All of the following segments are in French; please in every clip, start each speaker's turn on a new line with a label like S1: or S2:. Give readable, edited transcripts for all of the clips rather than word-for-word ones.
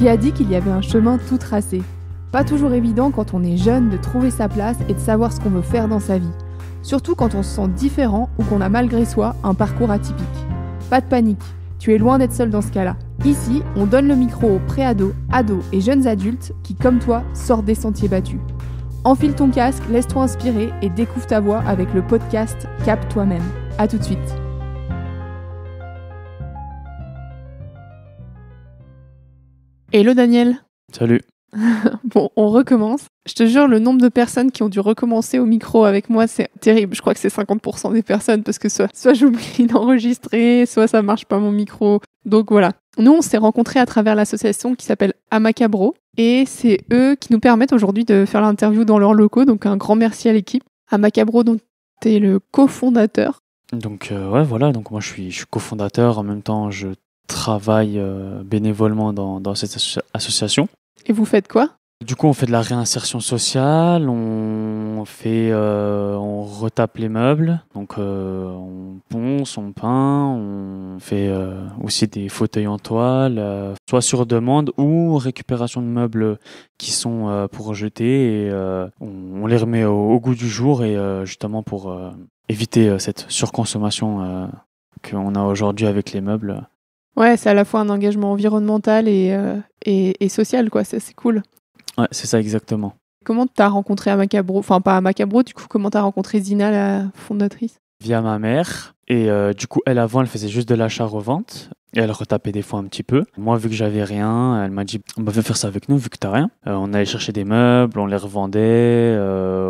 S1: Qui a dit qu'il y avait un chemin tout tracé ? Pas toujours évident quand on est jeune de trouver sa place et de savoir ce qu'on veut faire dans sa vie. Surtout quand on se sent différent ou qu'on a malgré soi un parcours atypique. Pas de panique, tu es loin d'être seul dans ce cas-là. Ici, on donne le micro aux pré-ados, ados et jeunes adultes qui, comme toi, sortent des sentiers battus. Enfile ton casque, laisse-toi inspirer et découvre ta voix avec le podcast Cap toi-même. À tout de suite. Hello Daniel.
S2: Salut.
S1: Bon, on recommence. Je te jure, le nombre de personnes qui ont dû recommencer au micro avec moi, c'est terrible. Je crois que c'est 50% des personnes parce que soit j'oublie d'enregistrer, soit ça marche pas mon micro. Donc voilà. Nous, on s'est rencontrés à travers l'association qui s'appelle Amacabro et c'est eux qui nous permettent aujourd'hui de faire l'interview dans leurs locaux. Donc un grand merci à l'équipe. Amacabro, dont tu es le cofondateur.
S2: Donc voilà. Donc moi je suis cofondateur. En même temps, je travaille bénévolement dans cette association.
S1: Et vous faites quoi ?
S2: Du coup, on fait de la réinsertion sociale, on retape les meubles, donc on ponce, on peint, on fait aussi des fauteuils en toile, soit sur demande ou récupération de meubles qui sont pour jeter et on les remet au goût du jour et justement pour éviter cette surconsommation qu'on a aujourd'hui avec les meubles.
S1: Ouais, c'est à la fois un engagement environnemental et social, quoi. C'est cool.
S2: Ouais, c'est ça exactement.
S1: Comment t'as rencontré Amacabro ? Enfin, pas Amacabro, du coup, comment t'as rencontré Zina, la fondatrice ?
S2: Via ma mère. Et du coup, elle faisait juste de l'achat-revente. Et elle retapait des fois un petit peu. Moi, vu que j'avais rien, elle m'a dit viens faire ça avec nous, vu que t'as rien. On allait chercher des meubles, on les revendait.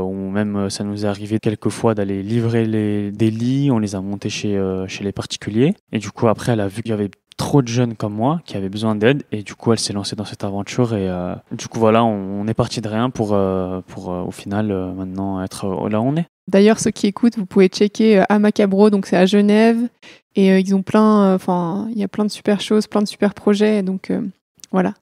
S2: Ou même, ça nous est arrivé quelques fois d'aller livrer des lits. On les a montés chez les particuliers. Et du coup, après, elle a vu qu'il y avait trop de jeunes comme moi qui avaient besoin d'aide et du coup elle s'est lancée dans cette aventure et du coup voilà on est parti de rien pour au final maintenant être là où on est.
S1: D'ailleurs ceux qui écoutent vous pouvez checker Amacabro, donc c'est à Genève et ils ont il y a plein de super choses, plein de super projets donc voilà.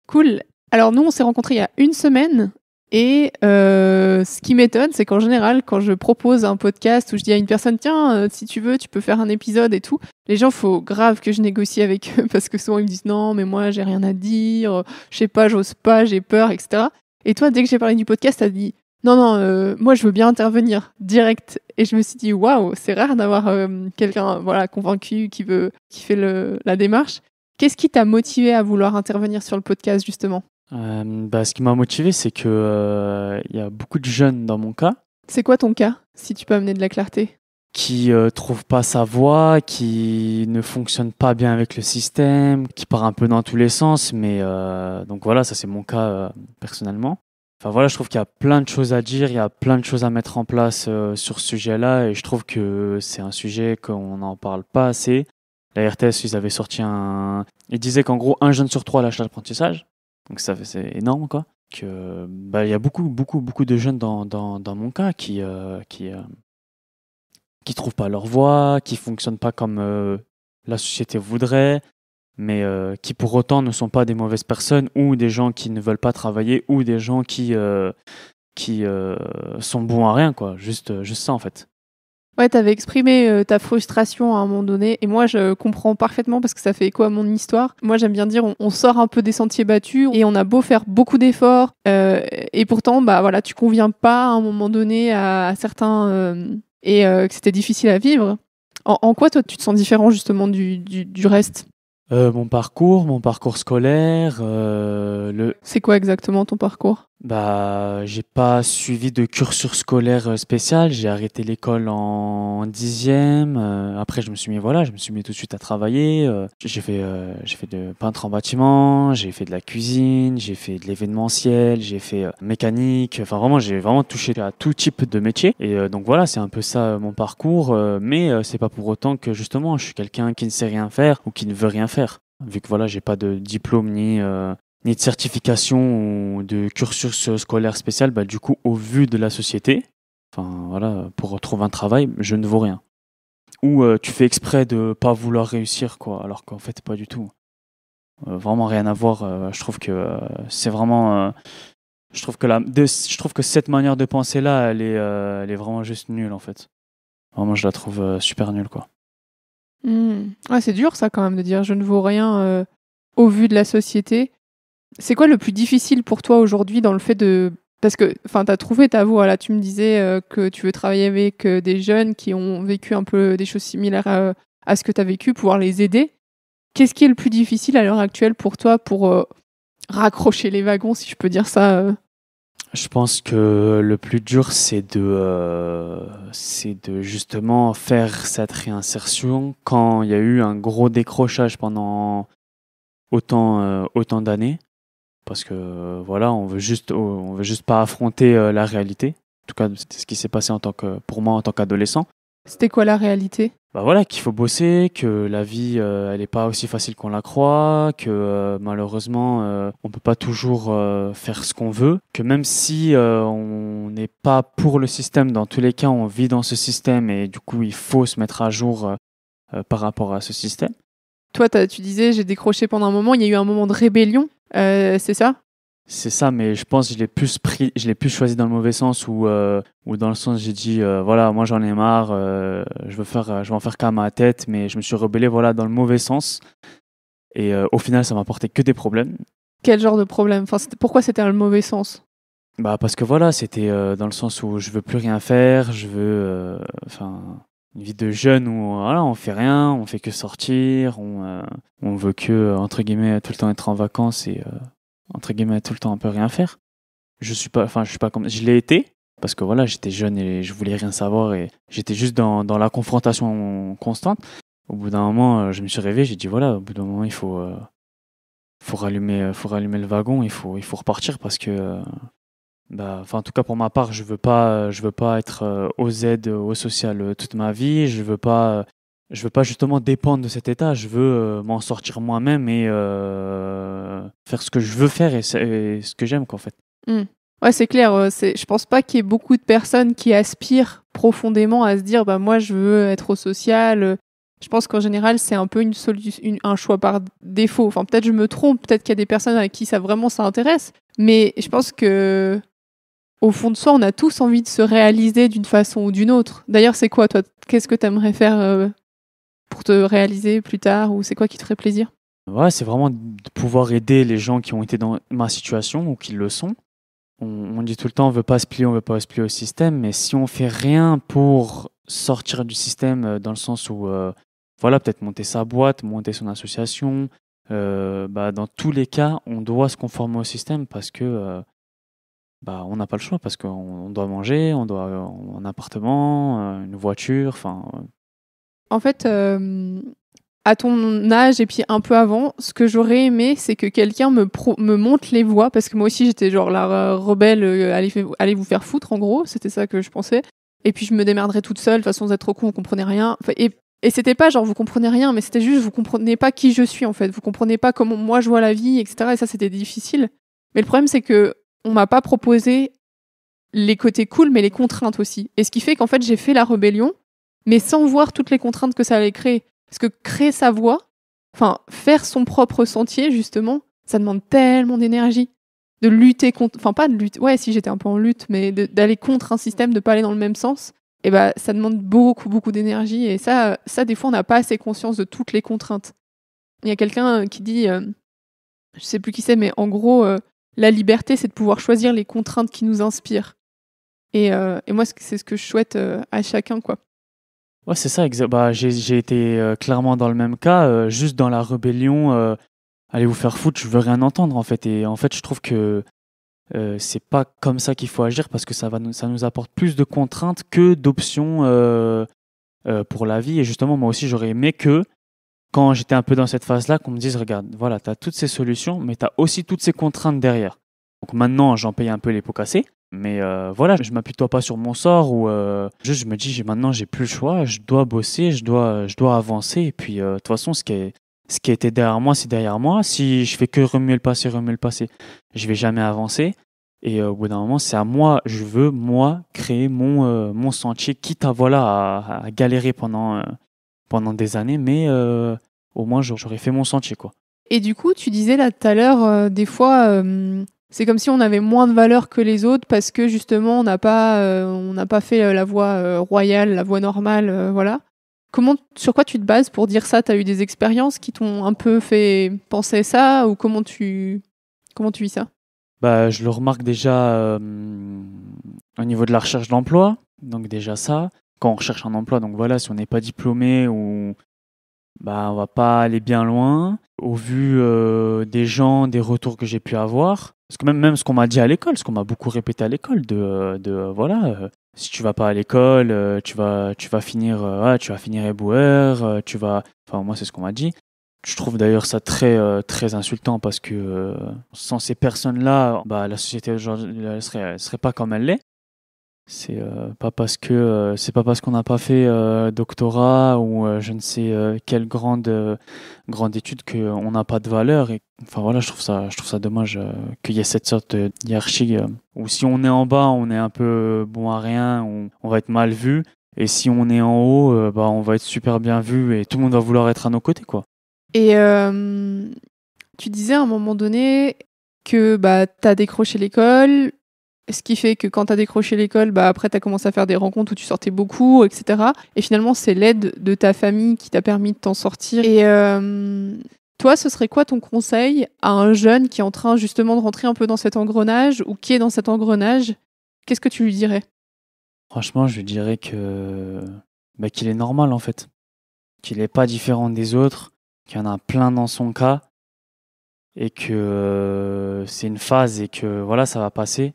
S1: Cool. Alors nous on s'est rencontrés il y a une semaine et ce qui m'étonne, c'est qu'en général, quand je propose un podcast où je dis à une personne « Tiens, si tu veux, tu peux faire un épisode et tout », les gens, faut grave que je négocie avec eux parce que souvent ils me disent « Non, mais moi, j'ai rien à dire, je sais pas, j'ose pas, j'ai peur, etc. » Et toi, dès que j'ai parlé du podcast, t'as dit « Non, moi, je veux bien intervenir, direct. » Et je me suis dit « Waouh, c'est rare d'avoir quelqu'un convaincu qui fait la démarche. » Qu'est-ce qui t'a motivé à vouloir intervenir sur le podcast, justement ?
S2: Ce qui m'a motivé, c'est que y a beaucoup de jeunes dans mon cas.
S1: C'est quoi ton cas, si tu peux amener de la clarté ?
S2: Qui trouvent pas sa voie, qui ne fonctionnent pas bien avec le système, qui part un peu dans tous les sens. Mais donc voilà, ça c'est mon cas personnellement. Enfin voilà, je trouve qu'il y a plein de choses à dire, il y a plein de choses à mettre en place sur ce sujet-là, et je trouve que c'est un sujet qu'on n'en parle pas assez. La RTS, ils avaient sorti ils disaient qu'en gros, 1 jeune sur 3 lâche l'apprentissage. Donc c'est énorme, quoi. Il y a beaucoup de jeunes dans mon cas qui trouvent pas leur voie, qui fonctionnent pas comme la société voudrait, mais qui pour autant ne sont pas des mauvaises personnes ou des gens qui ne veulent pas travailler ou des gens qui sont bons à rien, quoi. Juste ça, en fait.
S1: Ouais, t'avais exprimé ta frustration à un moment donné, et moi je comprends parfaitement parce que ça fait écho à mon histoire. Moi j'aime bien dire on sort un peu des sentiers battus et on a beau faire beaucoup d'efforts et pourtant tu conviens pas à un moment donné à certains et que c'était difficile à vivre. En quoi toi tu te sens différent justement du reste ?
S2: Mon parcours scolaire,
S1: C'est quoi exactement ton parcours ?
S2: J'ai pas suivi de cursus scolaire spécial. J'ai arrêté l'école en 10e. Après, je me suis mis tout de suite à travailler. J'ai fait de peintre en bâtiment, j'ai fait de la cuisine, j'ai fait de l'événementiel, j'ai fait mécanique. Enfin, vraiment, j'ai vraiment touché à tout type de métier. Et donc voilà, c'est un peu ça mon parcours. Mais c'est pas pour autant que justement, je suis quelqu'un qui ne sait rien faire ou qui ne veut rien faire. Vu que voilà, j'ai pas de diplôme ni de certification ou de cursus scolaire spécial, du coup, au vu de la société, pour retrouver un travail, je ne vaux rien. Ou tu fais exprès de pas vouloir réussir, quoi, alors qu'en fait, pas du tout. Vraiment rien à voir. Je trouve que c'est vraiment... je trouve que cette manière de penser-là, elle est vraiment juste nulle, en fait. Vraiment, je la trouve super nulle, quoi.
S1: Ouais, c'est dur, ça, quand même, de dire « je ne vaux rien » au vu de la société. C'est quoi le plus difficile pour toi aujourd'hui dans le fait de... Parce que tu as trouvé ta voie, là, tu me disais que tu veux travailler avec des jeunes qui ont vécu un peu des choses similaires à ce que tu as vécu, pouvoir les aider. Qu'est-ce qui est le plus difficile à l'heure actuelle pour toi pour raccrocher les wagons, si je peux dire ça
S2: Je pense que le plus dur, c'est de justement faire cette réinsertion quand il y a eu un gros décrochage pendant autant d'années. Parce que voilà, on veut juste pas affronter la réalité. En tout cas, c'est ce qui s'est passé pour moi en tant qu'adolescent.
S1: C'était quoi la réalité ?
S2: Bah voilà, qu'il faut bosser, que la vie, elle n'est pas aussi facile qu'on la croit, que malheureusement, on peut pas toujours faire ce qu'on veut, que même si on n'est pas pour le système, dans tous les cas, on vit dans ce système et du coup, il faut se mettre à jour par rapport à ce système.
S1: Toi, tu disais, j'ai décroché pendant un moment, il y a eu un moment de rébellion, c'est ça ?
S2: C'est ça, mais je pense que je l'ai plus choisi dans le mauvais sens ou dans le sens j'ai dit voilà, moi j'en ai marre, je vais en faire qu'à ma tête, mais je me suis rebellé voilà dans le mauvais sens et au final ça m'a apporté que des problèmes.
S1: Quel genre de problème ? Pourquoi c'était dans le mauvais sens ?
S2: Bah parce que voilà, c'était dans le sens où je veux plus rien faire, je veux une vie de jeune où voilà, on fait rien, on fait que sortir, on veut que entre guillemets tout le temps être en vacances et entre guillemets tout le temps un peu rien faire. Je suis pas comme je l'ai été parce que voilà, j'étais jeune et je voulais rien savoir et j'étais juste dans la confrontation constante. Au bout d'un moment, je me suis réveillé, j'ai dit voilà, au bout d'un moment, il faut rallumer le wagon, il faut repartir parce que en tout cas pour ma part, je veux pas être au Z au social toute ma vie, je veux pas justement dépendre de cet état. Je veux m'en sortir moi-même et faire ce que je veux faire et ce que j'aime, quoi, en fait.
S1: Ouais, c'est clair. Je pense pas qu'il y ait beaucoup de personnes qui aspirent profondément à se dire bah, moi, je veux être au social. Je pense qu'en général, c'est un peu un choix par défaut. Enfin, peut-être je me trompe, peut-être qu'il y a des personnes à qui ça intéresse. Mais je pense que au fond de soi, on a tous envie de se réaliser d'une façon ou d'une autre. D'ailleurs, c'est quoi, toi ? Qu'est-ce que tu aimerais faire pour te réaliser plus tard, ou c'est quoi qui te ferait plaisir ?
S2: Ouais, c'est vraiment de pouvoir aider les gens qui ont été dans ma situation ou qui le sont. On dit tout le temps, on veut pas se plier au système, mais si on fait rien pour sortir du système dans le sens où, voilà, peut-être monter sa boîte, monter son association, dans tous les cas, on doit se conformer au système parce que on n'a pas le choix, parce qu'on doit manger, on doit un appartement, une voiture,
S1: En fait, à ton âge et puis un peu avant, ce que j'aurais aimé, c'est que quelqu'un me montre les voies, parce que moi aussi j'étais genre la rebelle, allez vous faire foutre en gros, c'était ça que je pensais. Et puis je me démerderais toute seule, de toute façon vous êtes trop cons, vous comprenez rien. Et c'était pas genre vous comprenez rien, mais c'était juste vous comprenez pas qui je suis en fait, vous comprenez pas comment moi je vois la vie, etc. Et ça c'était difficile. Mais le problème c'est que on m'a pas proposé les côtés cool, mais les contraintes aussi. Et ce qui fait qu'en fait j'ai fait la rébellion, mais sans voir toutes les contraintes que ça allait créer. Parce que créer sa voie, faire son propre sentier, justement, ça demande tellement d'énergie. De lutter contre... Enfin, pas de lutte... Ouais, si, j'étais un peu en lutte, mais d'aller contre un système, de pas aller dans le même sens, et ça demande beaucoup, beaucoup d'énergie. Et ça, des fois, on n'a pas assez conscience de toutes les contraintes. Il y a quelqu'un qui dit... je sais plus qui c'est, mais en gros, la liberté, c'est de pouvoir choisir les contraintes qui nous inspirent. Et moi, c'est ce que je souhaite à chacun, quoi.
S2: Ouais, c'est ça, j'ai été clairement dans le même cas, juste dans la rébellion, allez vous faire foutre, je veux rien entendre en fait. Et en fait, je trouve que c'est pas comme ça qu'il faut agir parce que ça nous apporte plus de contraintes que d'options pour la vie. Et justement, moi aussi, j'aurais aimé que quand j'étais un peu dans cette phase-là, qu'on me dise, regarde, voilà, tu as toutes ces solutions, mais tu as aussi toutes ces contraintes derrière. Donc maintenant, j'en paye un peu les pots cassés. Mais voilà, je m'apitoie pas sur mon sort ou juste je me dis maintenant j'ai plus le choix, je dois bosser, je dois avancer et puis de toute façon ce qui était derrière moi c'est derrière moi. Si je fais que remuer le passé, je vais jamais avancer et au bout d'un moment c'est à moi, je veux moi créer mon sentier, quitte à à galérer pendant des années, mais au moins j'aurais fait mon sentier quoi.
S1: Et du coup, tu disais là tout à l'heure, des fois c'est comme si on avait moins de valeur que les autres parce que justement on n'a pas fait la voie royale, la voie normale, voilà. Sur quoi tu te bases pour dire ça ? T'as eu des expériences qui t'ont un peu fait penser ça ou comment tu Comment tu vis ça?
S2: Bah, je le remarque déjà au niveau de la recherche d'emploi. Donc déjà ça, quand on recherche un emploi, donc voilà, si on n'est pas diplômé ou bah on va pas aller bien loin. Au vu des gens, des retours que j'ai pu avoir, parce que même ce qu'on m'a dit à l'école, ce qu'on m'a beaucoup répété à l'école, voilà, si tu vas pas à l'école, tu vas finir, ouais, tu vas finir éboueur, enfin moi c'est ce qu'on m'a dit. Je trouve d'ailleurs ça très insultant parce que sans ces personnes-là, bah la société aujourd'hui elle serait pas comme elle l'est. C'est pas parce qu'on n'a pas fait doctorat ou je ne sais quelle grande étude qu'on n'a pas de valeur. Et enfin voilà, je trouve ça dommage qu'il y ait cette sorte de hiérarchie où si on est en bas, on est un peu bon à rien, on va être mal vu. Et si on est en haut, bah on va être super bien vu et tout le monde va vouloir être à nos côtés, quoi.
S1: Et tu disais à un moment donné que bah, tu as décroché l'école, ce qui fait que quand tu as décroché l'école, bah, après tu as commencé à faire des rencontres où tu sortais beaucoup, etc. Et finalement, c'est l'aide de ta famille qui t'a permis de t'en sortir. Et toi, ce serait quoi ton conseil à un jeune qui est en train justement de rentrer un peu dans cet engrenage ou qui est dans cet engrenage? Qu'est-ce que tu lui dirais?
S2: Franchement, je dirais qu'il est normal en fait, qu'il n'est pas différent des autres, qu'il y en a plein dans son cas et que c'est une phase et que voilà, ça va passer.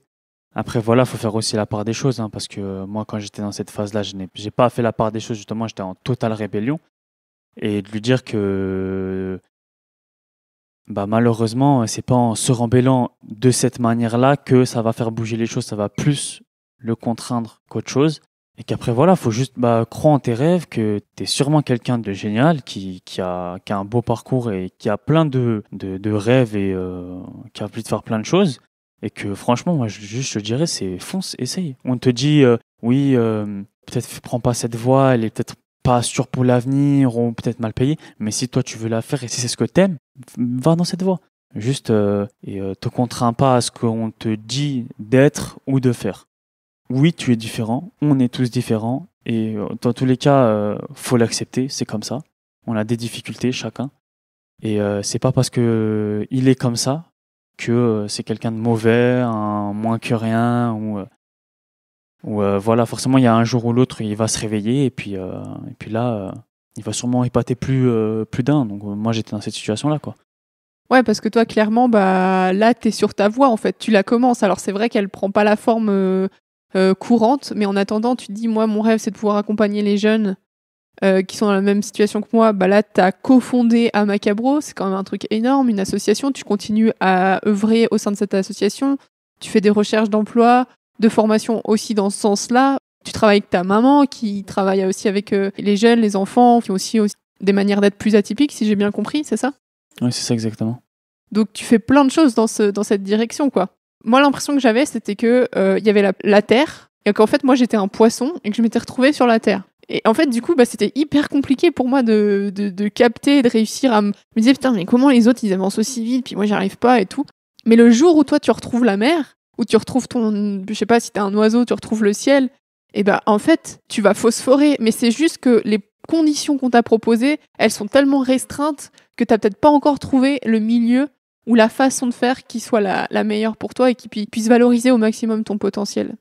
S2: Après, voilà, faut faire aussi la part des choses, hein, parce que moi, quand j'étais dans cette phase-là, j'ai pas fait la part des choses, justement, j'étais en totale rébellion. Et de lui dire que, bah, malheureusement, c'est pas en se rebellant de cette manière-là que ça va faire bouger les choses, ça va plus le contraindre qu'autre chose. Et qu'après, voilà, faut juste croire en tes rêves, que tu es sûrement quelqu'un de génial, qui a un beau parcours et qui a plein de rêves et qui a envie de faire plein de choses. Et que franchement, moi, je te dirais, c'est fonce, essaye. On te dit, oui, peut-être prends pas cette voie, elle est peut-être pas sûre pour l'avenir, ou peut-être mal payée, mais si toi tu veux la faire et si c'est ce que t'aimes, va dans cette voie. Juste, te contrains pas à ce qu'on te dit d'être ou de faire. Oui, tu es différent, on est tous différents, et dans tous les cas, faut l'accepter, c'est comme ça. On a des difficultés chacun, et c'est pas parce que il est comme ça que c'est quelqu'un de mauvais, un moins que rien, ou voilà, forcément il y a un jour ou l'autre il va se réveiller, et puis là, il va sûrement épater plus d'un. Donc moi j'étais dans cette situation-là, quoi.
S1: Ouais, parce que toi, clairement, bah, là, t'es sur ta voie, en fait. Tu la commences. Alors, c'est vrai qu'elle prend pas la forme courante, mais en attendant, tu te dis, moi, mon rêve, c'est de pouvoir accompagner les jeunes qui sont dans la même situation que moi. Bah, là, t'as cofondé Amacabro, c'est quand même un truc énorme, une association. Tu continues à œuvrer au sein de cette association. Tu fais des recherches d'emploi, de formation aussi dans ce sens-là. Tu travailles avec ta maman, qui travaille aussi avec les jeunes, les enfants, qui ont aussi des manières d'être plus atypiques, si j'ai bien compris, c'est ça?
S2: Oui, c'est ça exactement.
S1: Donc tu fais plein de choses dans cette direction, quoi. Moi, l'impression que j'avais, c'était que y avait la Terre, et qu'en fait, moi, j'étais un poisson, et que je m'étais retrouvée sur la Terre. Et en fait, du coup, bah, c'était hyper compliqué pour moi de capter, de réussir à me dire, putain, mais comment les autres, ils avancent aussi vite, puis moi, j'y arrive pas, et tout. Mais le jour où toi, tu retrouves la mer, où tu retrouves je sais pas, si t'es un oiseau, tu retrouves le ciel, et bah, en fait, tu vas phosphorer. Mais c'est juste que les conditions qu'on t'a proposées, elles sont tellement restreintes que t'as peut-être pas encore trouvé le milieu ou la façon de faire qui soit la meilleure pour toi et qui puisse valoriser au maximum ton potentiel.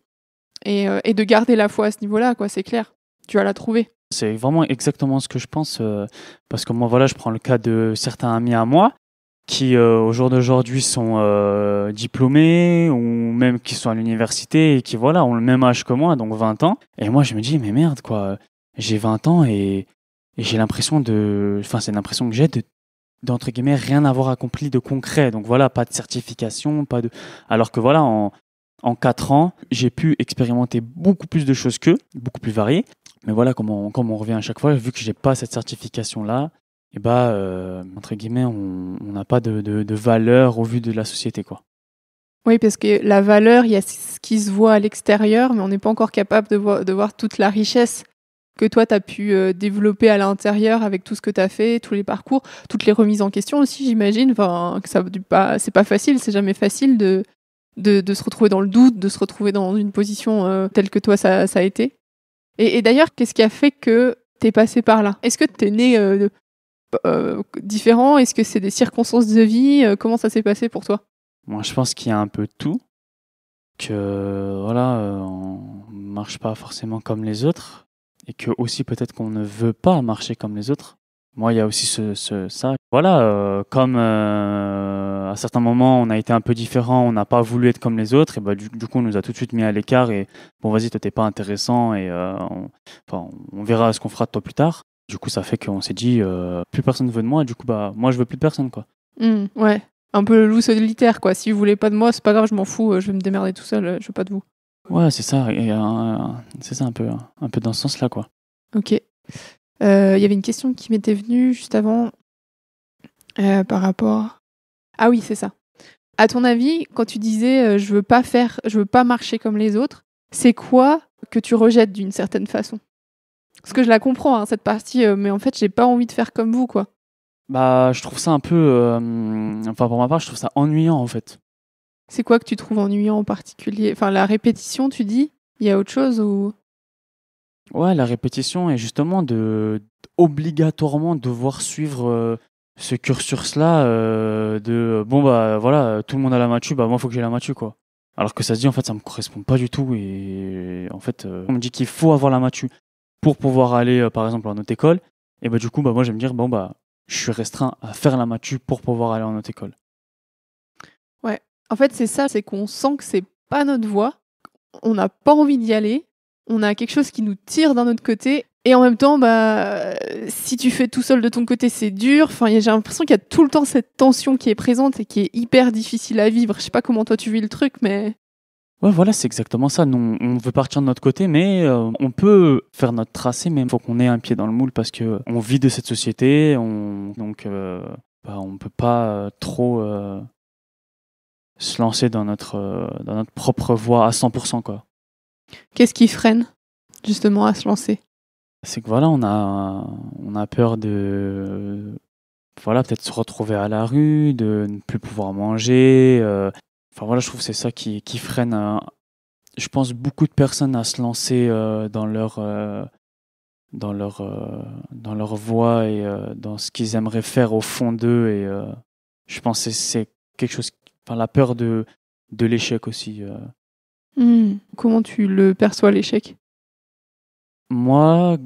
S1: Et de garder la foi à ce niveau-là, quoi, c'est clair. Tu vas la trouver.
S2: C'est vraiment exactement ce que je pense, parce que moi, voilà, je prends le cas de certains amis à moi qui, au jour d'aujourd'hui, sont diplômés ou même qui sont à l'université et qui, voilà, ont le même âge que moi, donc 20 ans. Et moi, je me dis, mais merde, quoi, j'ai 20 ans et j'ai l'impression enfin, c'est l'impression que j'ai d'entre guillemets rien avoir accompli de concret. Donc voilà, pas de certification, alors que voilà, en 4 ans, j'ai pu expérimenter beaucoup plus de choses qu'eux, beaucoup plus variées. Mais voilà, comme on revient à chaque fois, vu que j'ai pas cette certification-là, et entre guillemets, on n'a pas de valeur au vu de la société, quoi.
S1: Oui, parce que la valeur, il y a ce qui se voit à l'extérieur, mais on n'est pas encore capable de voir toute la richesse que toi, tu as pu développer à l'intérieur avec tout ce que tu as fait, tous les parcours, toutes les remises en question aussi, j'imagine. Enfin, que c'est pas facile, c'est jamais facile de se retrouver dans le doute, de se retrouver dans une position telle que toi, ça a été. Et d'ailleurs, qu'est-ce qui a fait que tu es passé par là? Est-ce que tu es né différent? Est-ce que c'est des circonstances de vie? Comment ça s'est passé pour toi?
S2: Moi, je pense qu'il y a un peu de tout, que voilà, on marche pas forcément comme les autres, et que aussi peut-être qu'on ne veut pas marcher comme les autres. Moi, il y a aussi ça. Voilà, comme à certains moments, on a été un peu différent, on n'a pas voulu être comme les autres, et bah, du coup, on nous a tout de suite mis à l'écart, et bon, vas-y, toi, t'es pas intéressant, et on verra ce qu'on fera de toi plus tard. Du coup, ça fait qu'on s'est dit, plus personne veut de moi, et du coup, bah, moi, je veux plus de personne, quoi.
S1: Ouais. Un peu le loup solitaire, quoi. Si vous voulez pas de moi, c'est pas grave, je m'en fous, je vais me démerder tout seul, je veux pas de vous.
S2: Ouais, c'est ça, et c'est ça un peu dans ce sens-là, quoi.
S1: Ok. Il y avait une question qui m'était venue juste avant par rapport. Ah oui, c'est ça. À ton avis, quand tu disais je veux pas marcher comme les autres, c'est quoi que tu rejettes d'une certaine façon? Parce que je la comprends, hein, cette partie, mais en fait, j'ai pas envie de faire comme vous, quoi.
S2: Bah, je trouve ça un peu, enfin, pour ma part, je trouve ça ennuyant, en fait.
S1: C'est quoi que tu trouves ennuyant en particulier? Enfin, la répétition, tu dis? Il y a autre chose ou?
S2: Ouais, la répétition et justement obligatoirement devoir suivre ce cursus-là de bon bah voilà, tout le monde a la matu, bah moi faut que j'ai la matu quoi. Alors que ça se dit en fait ça me correspond pas du tout et en fait on me dit qu'il faut avoir la matu pour pouvoir aller par exemple en autre école et bah du coup bah moi je vais me dire bon bah je suis restreint à faire la matu pour pouvoir aller en autre école.
S1: Ouais. En fait, c'est ça, c'est qu'on sent que c'est pas notre voie, on n'a pas envie d'y aller, on a quelque chose qui nous tire d'un autre côté, et en même temps, bah, si tu fais tout seul de ton côté, c'est dur. Enfin, j'ai l'impression qu'il y a tout le temps cette tension qui est présente et qui est hyper difficile à vivre. Je sais pas comment toi tu vis le truc, mais.
S2: Ouais, voilà, c'est exactement ça. Nous, on veut partir de notre côté, mais on peut faire notre tracé, mais il faut qu'on ait un pied dans le moule parce que on vit de cette société, donc bah, on peut pas trop se lancer dans notre propre voie à 100%, quoi.
S1: Qu'est-ce qui freine justement à se lancer?
S2: C'est que voilà, on a peur de voilà, peut-être se retrouver à la rue, de ne plus pouvoir manger. Enfin voilà, je trouve que c'est ça qui freine. Je pense beaucoup de personnes à se lancer dans leur voie et dans ce qu'ils aimeraient faire au fond d'eux. Et je pense que c'est quelque chose. Enfin, la peur de l'échec aussi.
S1: Comment tu le perçois, l'échec?
S2: Moi,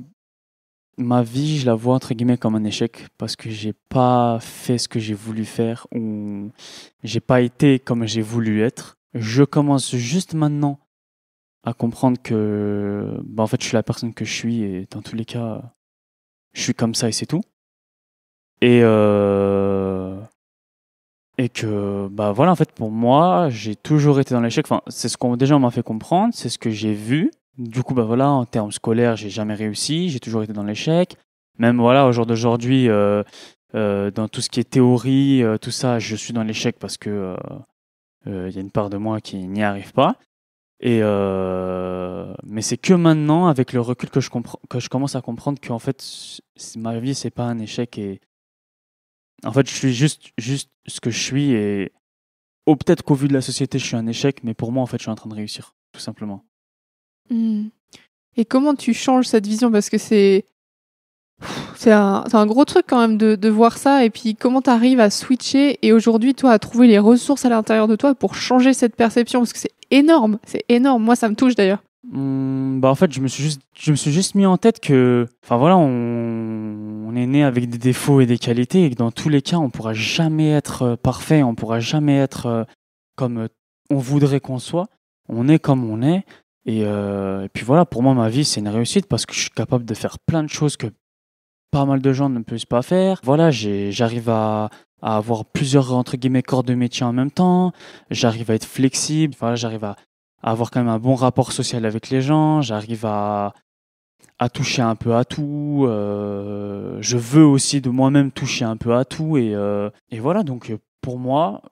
S2: ma vie, je la vois entre guillemets comme un échec parce que j'ai pas fait ce que j'ai voulu faire ou j'ai pas été comme j'ai voulu être. Je commence juste maintenant à comprendre que bah, en fait, je suis la personne que je suis et dans tous les cas, je suis comme ça et c'est tout. Et et que bah voilà, en fait, pour moi, j'ai toujours été dans l'échec. Enfin, c'est ce qu'on déjà on m'a fait comprendre, c'est ce que j'ai vu. Du coup, bah voilà, en termes scolaires, j'ai jamais réussi, j'ai toujours été dans l'échec. Même voilà, au jour d'aujourd'hui, dans tout ce qui est théorie, tout ça, je suis dans l'échec parce que il y a une part de moi qui n'y arrive pas. Et mais c'est que maintenant, avec le recul, que je commence à comprendre qu'en fait, ma vie, c'est pas un échec et en fait, je suis juste ce que je suis et peut-être qu'au vu de la société, je suis un échec, mais pour moi, en fait, je suis en train de réussir, tout simplement.
S1: Et comment tu changes cette vision? Parce que c'est un gros truc quand même de voir ça. Et puis comment tu arrives à switcher et aujourd'hui, toi, à trouver les ressources à l'intérieur de toi pour changer cette perception? Parce que c'est énorme, c'est énorme. Moi, ça me touche d'ailleurs.
S2: Bah en fait, je me suis juste mis en tête que, enfin voilà, on est né avec des défauts et des qualités et que dans tous les cas, on pourra jamais être parfait, on pourra jamais être comme on voudrait qu'on soit. On est comme on est et puis voilà, pour moi, ma vie, c'est une réussite parce que je suis capable de faire plein de choses que pas mal de gens ne peuvent pas faire. Voilà, j'arrive à avoir plusieurs entre guillemets corps de métier en même temps. J'arrive à être flexible. Voilà, j'arrive à avoir quand même un bon rapport social avec les gens. J'arrive à toucher un peu à tout. Je veux aussi de moi-même toucher un peu à tout et voilà. Donc pour moi,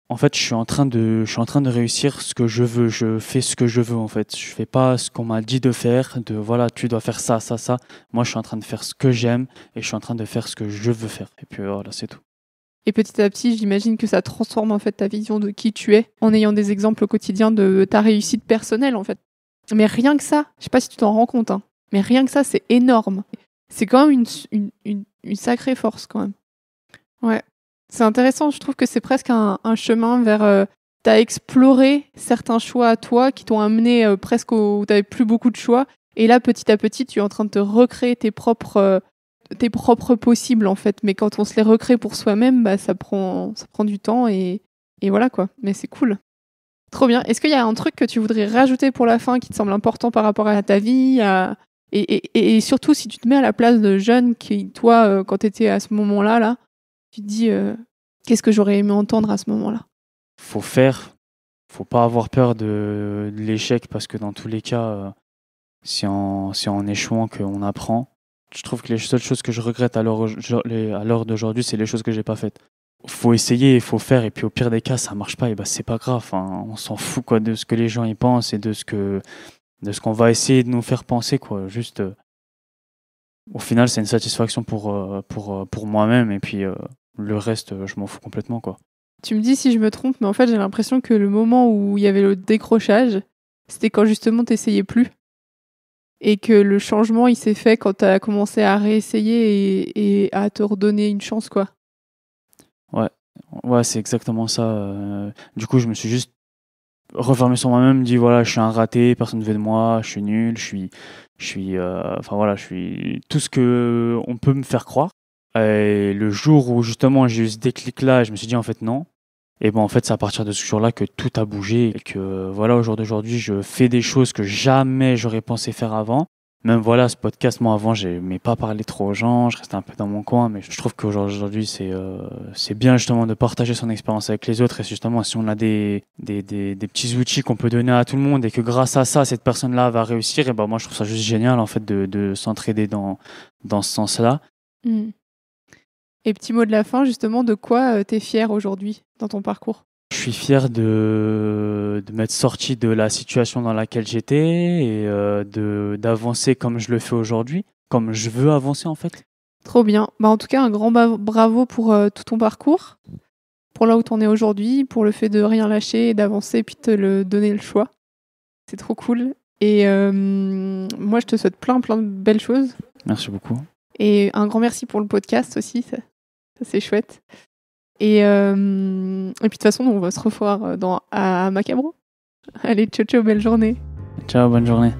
S2: en fait, je suis en train de réussir ce que je veux. Je fais ce que je veux, en fait. Je fais pas ce qu'on m'a dit de faire, de voilà, tu dois faire ça, ça, ça. Moi, je suis en train de faire ce que j'aime et je suis en train de faire ce que je veux faire. Et puis voilà, c'est tout.
S1: Et petit à petit, j'imagine que ça transforme en fait ta vision de qui tu es en ayant des exemples au quotidien de ta réussite personnelle en fait. Mais rien que ça, je sais pas si tu t'en rends compte, hein, mais rien que ça, c'est énorme. C'est quand même une sacrée force quand même. Ouais. C'est intéressant, je trouve que c'est presque un chemin vers t'as exploré certains choix à toi qui t'ont amené presque où t'avais plus beaucoup de choix. Et là, petit à petit, tu es en train de te recréer tes propres possibles, en fait. Mais quand on se les recrée pour soi-même, bah, ça prend du temps et voilà, quoi. Mais c'est cool. Trop bien. Est-ce qu'il y a un truc que tu voudrais rajouter pour la fin qui te semble important par rapport à ta vie et surtout, si tu te mets à la place de jeunes qui, toi, quand tu étais à ce moment-là, là, tu te dis qu'est-ce que j'aurais aimé entendre à ce moment-là?
S2: Faut faire, faut pas avoir peur de l'échec parce que dans tous les cas, c'est en échouant qu'on apprend. Je trouve que les seules choses que je regrette à l'heure d'aujourd'hui, c'est les choses que j'ai pas faites. Faut essayer, il faut faire, et puis au pire des cas, ça marche pas, et bah c'est pas grave. Enfin, on s'en fout quoi de ce que les gens y pensent et de ce qu'on va essayer de nous faire penser quoi. Juste, au final, c'est une satisfaction pour moi-même, et puis le reste, je m'en fous complètement quoi.
S1: Tu me dis si je me trompe, mais en fait, j'ai l'impression que le moment où il y avait le décrochage, c'était quand justement t'essayais plus. Et que le changement, il s'est fait quand t'as commencé à réessayer et à te redonner une chance, quoi.
S2: Ouais, c'est exactement ça. Du coup, je me suis juste refermé sur moi-même, dit voilà, je suis un raté, personne ne veut de moi, je suis nul, enfin voilà, je suis tout ce que on peut me faire croire. Et le jour où justement j'ai eu ce déclic-là, je me suis dit en fait non. Et ben en fait, c'est à partir de ce jour-là que tout a bougé et que voilà, au jour d'aujourd'hui, je fais des choses que jamais j'aurais pensé faire avant. Même voilà, ce podcast, moi avant, j'aimais pas parler trop aux gens, je restais un peu dans mon coin, mais je trouve qu'aujourd'hui, c'est bien justement de partager son expérience avec les autres. Et justement, si on a des petits outils qu'on peut donner à tout le monde et que grâce à ça, cette personne-là va réussir, et ben moi, je trouve ça juste génial en fait de s'entraider dans ce sens-là.
S1: Mm. Et petit mot de la fin, justement, de quoi t'es fier aujourd'hui dans ton parcours?
S2: Je suis fier de m'être sorti de la situation dans laquelle j'étais et d'avancer comme je le fais aujourd'hui, comme je veux avancer en fait.
S1: Trop bien. Bah, en tout cas, un grand bravo pour tout ton parcours, pour là où t'en es aujourd'hui, pour le fait de rien lâcher et d'avancer et puis de te donner le choix. C'est trop cool. Et moi, je te souhaite plein de belles choses.
S2: Merci beaucoup.
S1: Et un grand merci pour le podcast aussi, ça c'est chouette. Et puis de toute façon, on va se revoir à Macabro. Allez, ciao, ciao, belle journée.
S2: Ciao, bonne journée.